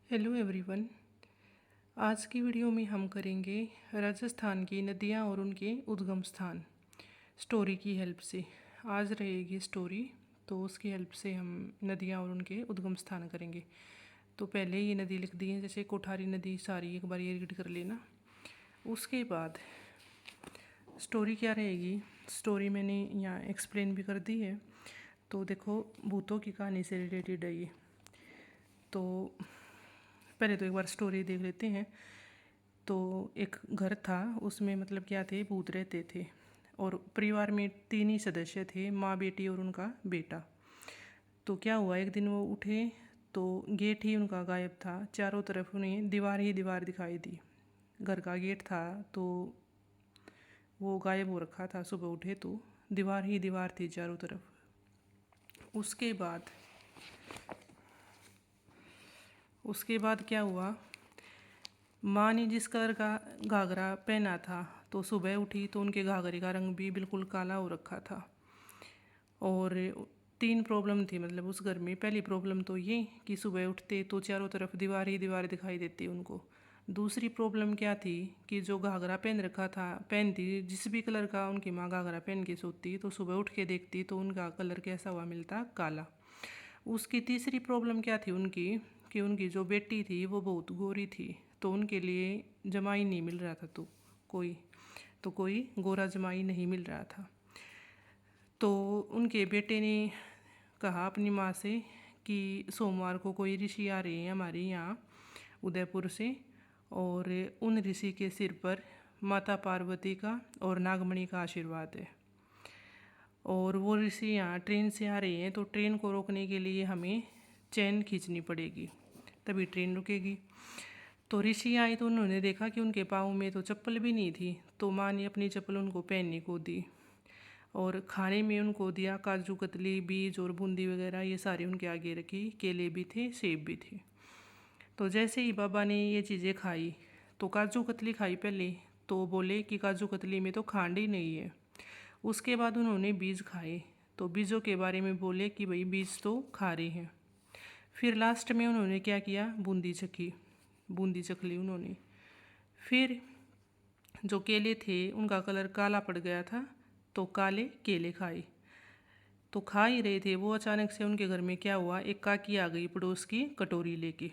Hello everyone. आज की video में हम करेंगे राजस्थान की नदियाँ और उनके उद्गम स्थान स्टोरी की हेल्प से। आज रहेगी स्टोरी, तो उसकी हेल्प से हम नदियाँ और उनके उद्गम स्थान करेंगे। तो पहले ये नदी लिख दी है, जैसे कोठारी नदी सारी एक बार ये रीड कर लेना। उसके बाद स्टोरी क्या रहेगी, स्टोरी मैंने यहाँ एक्सप्लेन भी कर दी है। तो देखो, भूतों की कहानी से रिलेटेड है ये। तो पहले तो एक बार स्टोरी देख लेते हैं। तो एक घर था, उसमें मतलब क्या थे, भूत रहते थे। और परिवार में 3 ही सदस्य थे, माँ, बेटी और उनका बेटा। तो क्या हुआ, एक दिन वो उठे तो गेट ही उनका गायब था। चारों तरफ उन्हें दीवार ही दीवार दिखाई दी। घर का गेट था तो वो गायब हो रखा था। सुबह उठे तो दीवार ही दीवार थी चारों तरफ। उसके बाद क्या हुआ, माँ ने जिस कलर का घाघरा पहना था तो सुबह उठी तो उनके घाघरे का रंग भी बिल्कुल काला हो रखा था। और 3 प्रॉब्लम थी मतलब उस घर में। पहली प्रॉब्लम तो ये कि सुबह उठते तो चारों तरफ दीवार ही दीवार दिखाई देती उनको। दूसरी प्रॉब्लम क्या थी कि जो घाघरा पहन रखा था, पहनती जिस भी कलर का उनकी माँ घाघरा पहन के सोती तो सुबह उठ के देखती तो उनका कलर कैसा हुआ मिलता, काला। उसकी तीसरी प्रॉब्लम क्या थी उनकी, कि उनकी जो बेटी थी वो बहुत गोरी थी, तो उनके लिए जमाई नहीं मिल रहा था। कोई गोरा जमाई नहीं मिल रहा था। तो उनके बेटे ने कहा अपनी माँ से कि सोमवार को कोई ऋषि आ रहे हैं हमारे यहाँ उदयपुर से, और उन ऋषि के सिर पर माता पार्वती का और नागमणि का आशीर्वाद है। और वो ऋषि यहाँ ट्रेन से आ रहे हैं, तो ट्रेन को रोकने के लिए हमें चैन खींचनी पड़ेगी, तभी ट्रेन रुकेगी। तो ऋषि आए तो उन्होंने देखा कि उनके पाँव में तो चप्पल भी नहीं थी। तो माँ ने अपनी चप्पल उनको पहनने को दी और खाने में उनको दिया काजू कतली, बीज और बूंदी वगैरह, ये सारे उनके आगे रखी। केले भी थे, सेब भी थे। तो जैसे ही बाबा ने ये चीज़ें खाई, तो काजू कतली खाई पहले, तो बोले कि काजू कतली में तो खांड ही नहीं है। उसके बाद उन्होंने बीज खाए, तो बीजों के बारे में बोले कि भाई बीज तो खा रहे हैं। फिर लास्ट में उन्होंने क्या किया, बूंदी चख ली उन्होंने। फिर जो केले थे उनका कलर काला पड़ गया था, तो काले केले खाए। तो खा ही रहे थे वो, अचानक से उनके घर में क्या हुआ, एक काकी आ गई पड़ोस की कटोरी लेके।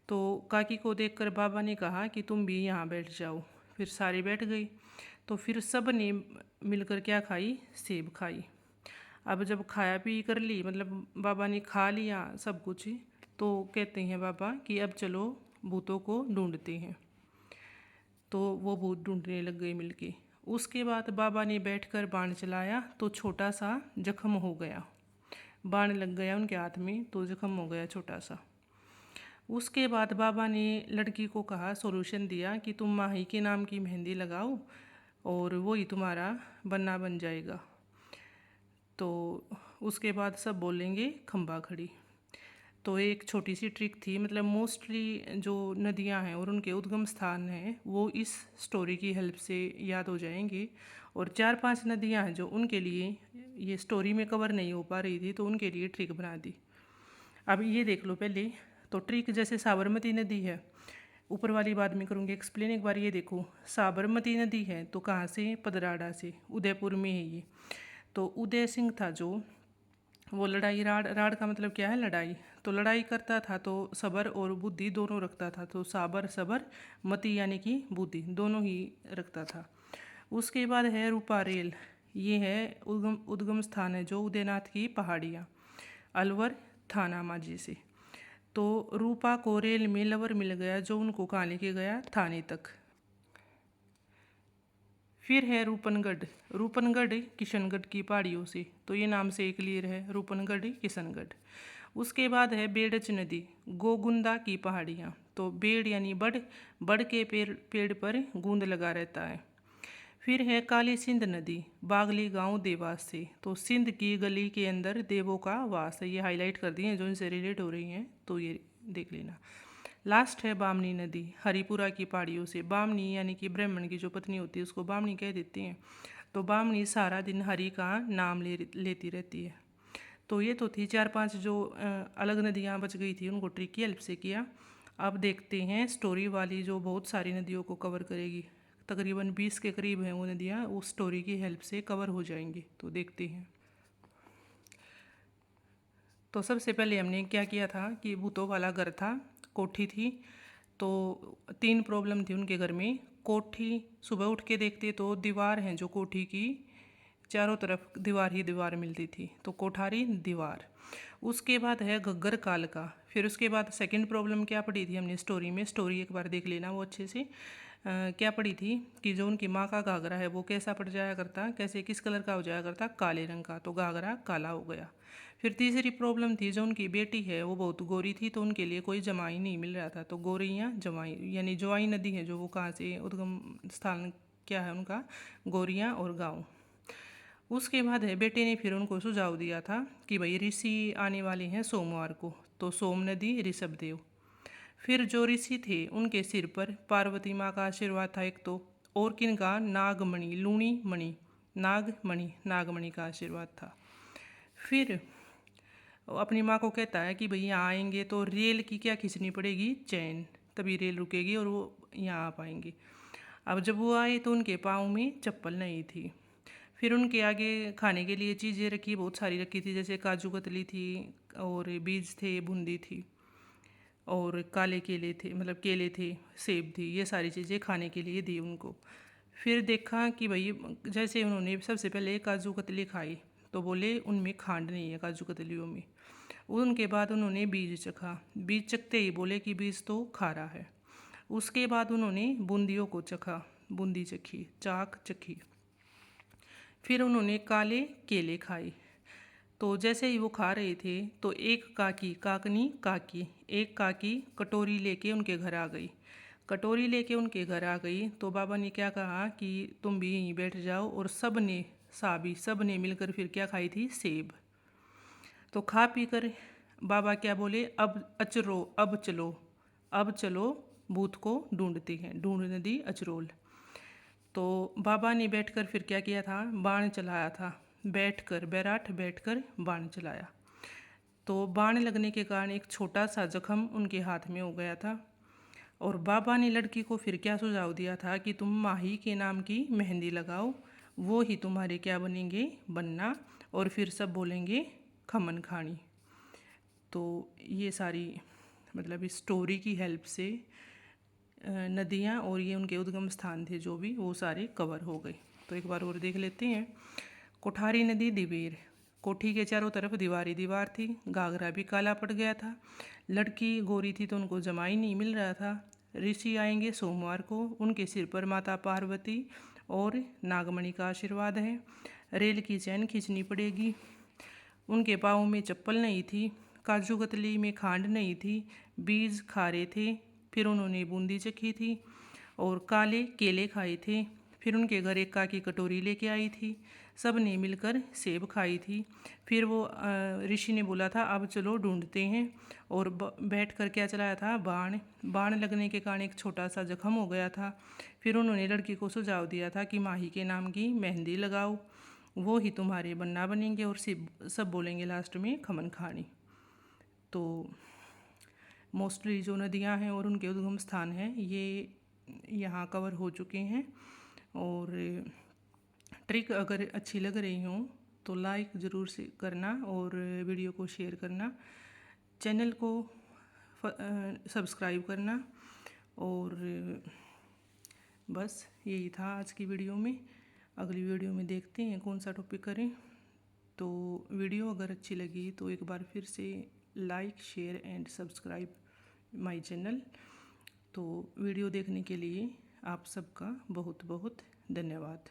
तो काकी को देखकर बाबा ने कहा कि तुम भी यहाँ बैठ जाओ। फिर सारे बैठ गई। तो फिर सब ने मिलकर क्या खाई, सेब खाई। अब जब खाया पी कर ली, मतलब बाबा ने खा लिया सब कुछ, तो कहते हैं बाबा कि अब चलो भूतों को ढूंढते हैं। तो वो भूत ढूंढने लग गए मिलके। उसके बाद बाबा ने बैठकर बाण चलाया तो छोटा सा जख्म हो गया। बाण लग गया उनके हाथ में तो जख्म हो गया छोटा सा। उसके बाद बाबा ने लड़की को कहा, सॉल्यूशन दिया कि तुम माही के नाम की मेहंदी लगाओ और वो ही तुम्हारा बन्ना बन जाएगा। तो उसके बाद सब बोलेंगे खंबा खड़ी। तो एक छोटी सी ट्रिक थी, मतलब मोस्टली जो नदियां हैं और उनके उद्गम स्थान हैं वो इस स्टोरी की हेल्प से याद हो जाएंगे। और 4-5 नदियां हैं जो उनके लिए ये स्टोरी में कवर नहीं हो पा रही थी, तो उनके लिए ट्रिक बना दी। अब ये देख लो पहले तो ट्रिक, जैसे साबरमती नदी है, ऊपर वाली बाद में करूँगी एक्सप्लेन। एक बार ये देखो, साबरमती नदी है तो कहाँ से, पदराड़ा से, उदयपुर में है ये। तो उदय सिंह था जो, वो लड़ाई, राड़ राड़ का मतलब क्या है, लड़ाई। तो लड़ाई करता था तो सबर और बुद्धि दोनों रखता था। तो साबर सबर, मति यानी कि बुद्धि, दोनों ही रखता था। उसके बाद है रूपा रेल। ये है उद्गम स्थान है जो उदयनाथ की पहाड़ियाँ, अलवर थाना माझी से। तो रूपा को रेल में लवर मिल गया जो उनको कहाँ लेके गया, थाने तक। फिर है रूपनगढ़। रूपनगढ़ किशनगढ़ की पहाड़ियों से, तो ये नाम से क्लियर है, रूपनगढ़ किशनगढ़। उसके बाद है बेड़च नदी, गोगुंदा की पहाड़ियाँ। तो बेड़ यानी बड़, बड़ के पेड़ पर गूंद लगा रहता है। फिर है काली सिंध नदी, बागली गांव देवास से। तो सिंध की गली के अंदर देवों का वास है, ये हाईलाइट कर दिए हैं जो इनसे रिलेट हो रही हैं, तो ये देख लेना। लास्ट है बामनी नदी, हरिपुरा की पहाड़ियों से। बामनी यानी कि ब्राह्मण की जो पत्नी होती है उसको बामनी कह देते हैं। तो बामनी सारा दिन हरि का नाम लेती रहती है। तो ये तो थी 4-5 जो अलग नदियाँ बच गई थी उनको ट्रिक की हेल्प से किया। अब देखते हैं स्टोरी वाली जो बहुत सारी नदियों को कवर करेगी, तकरीबन 20 के करीब हैं वो नदियाँ, उस स्टोरी की हेल्प से कवर हो जाएंगी। तो देखते हैं। तो सबसे पहले हमने क्या किया था कि भूतों वाला घर था, कोठी थी। तो 3 प्रॉब्लम थी उनके घर में। कोठी सुबह उठ के देखते तो दीवार हैं जो कोठी की, चारों तरफ दीवार ही दीवार मिलती थी, तो कोठारी दीवार। उसके बाद है घग्गर काल का। फिर उसके बाद सेकंड प्रॉब्लम क्या पड़ी थी हमने स्टोरी में, स्टोरी एक बार देख लेना वो अच्छे से। क्या पड़ी थी कि जो उनकी माँ का घाघरा है वो कैसा पड़ जाया करता, कैसे किस कलर का हो जाया करता, काले रंग का, तो घाघरा काला हो गया। फिर तीसरी प्रॉब्लम थी जो उनकी बेटी है वो बहुत गोरी थी, तो उनके लिए कोई जमाई नहीं मिल रहा था, तो गोरियाँ जमाई यानी जोआई नदी है जो, वो कहाँ से उद्गम स्थान क्या है उनका, गोरियाँ और गाँव। उसके बाद है बेटे ने फिर उनको सुझाव दिया था कि भाई ऋषि आने वाले हैं सोमवार को, तो सोम नदी ऋषभदेव। फिर जो ऋषि थे उनके सिर पर पार्वती माँ का आशीर्वाद था एक तो, और किनका, नागमणि, लूणी मणि, नागमणि, नागमणि का आशीर्वाद था। फिर अपनी माँ को कहता है कि भाई यहाँ आएंगे तो रेल की क्या खींचनी पड़ेगी, चैन, तभी रेल रुकेगी और वो यहाँ आ पाएंगे। अब जब वो आए तो उनके पाँव में चप्पल नहीं थी। फिर उनके आगे खाने के लिए चीज़ें रखी, बहुत सारी रखी थी, जैसे काजू कतली थी और बीज थे, बूंदी थी और काले केले थे, मतलब केले थे, सेब थी, ये सारी चीज़ें खाने के लिए दी उनको। फिर देखा कि भाई जैसे उन्होंने सबसे पहले काजू कतली खाई तो बोले उनमें खांड नहीं है काजू कतलियों में। उनके बाद उन्होंने बीज चखा, बीज चखते ही बोले कि बीज तो खारा है। उसके बाद उन्होंने बूंदियों को चखा, बूंदी चखी, चाक चखी। फिर उन्होंने काले केले खाए। तो जैसे ही वो खा रहे थे तो एक काकी, काकनी काकी, एक काकी कटोरी लेके उनके घर आ गई। कटोरी लेके उनके घर आ गई तो बाबा ने क्या कहा कि तुम भी यहीं बैठ जाओ, और सब ने मिलकर फिर क्या खाई थी, सेब। तो खा पी कर बाबा क्या बोले, अब अचरो, अब चलो भूत को ढूंढते हैं, ढूंढ नदी अचरोल। तो बाबा ने बैठकर फिर क्या किया था, बाण चलाया था, बैठकर बाण चलाया। तो बाण लगने के कारण एक छोटा सा जख्म उनके हाथ में हो गया था। और बाबा ने लड़की को फिर क्या सुझाव दिया था कि तुम माही के नाम की मेहंदी लगाओ, वो ही तुम्हारे क्या बनेंगे, बनना। और फिर सब बोलेंगे खमन खानी। तो ये सारी मतलब इस स्टोरी की हेल्प से नदियाँ और ये उनके उद्गम स्थान थे जो भी, वो सारे कवर हो गए। तो एक बार और देख लेते हैं। कोठारी नदी दिवेर, कोठी के चारों तरफ दीवारी दीवार थी, घाघरा भी काला पड़ गया था, लड़की गोरी थी तो उनको जमाई नहीं मिल रहा था। ऋषि आएंगे सोमवार को, उनके सिर पर माता पार्वती और नागमणि का आशीर्वाद है। रेल की चैन खींचनी पड़ेगी। उनके पाँव में चप्पल नहीं थी, काजू कतली में खांड नहीं थी, बीज खारे थे। फिर उन्होंने बूंदी चखी थी और काले केले खाए थे। फिर उनके घर एक काकी कटोरी लेके आई थी, सब ने मिलकर सेब खाई थी। फिर वो ऋषि ने बोला था अब चलो ढूंढते हैं, और बैठ कर क्या चलाया था, बाण लगने के कारण एक छोटा सा जख्म हो गया था। फिर उन्होंने लड़की को सुझाव दिया था कि माही के नाम की मेहंदी लगाओ, वो ही तुम्हारे बनना बनेंगे, और सब बोलेंगे लास्ट में खमन खानी। तो मोस्टली जो नदियाँ हैं और उनके उद्गम स्थान हैं ये यहाँ कवर हो चुके हैं। और ट्रिक अगर अच्छी लग रही हो तो लाइक ज़रूर से करना और वीडियो को शेयर करना, चैनल को सब्सक्राइब करना। और बस यही था आज की वीडियो में। अगली वीडियो में देखते हैं कौन सा टॉपिक करें। तो वीडियो अगर अच्छी लगी तो एक बार फिर से like, share and subscribe my channel. तो वीडियो देखने के लिए आप सबका बहुत बहुत धन्यवाद।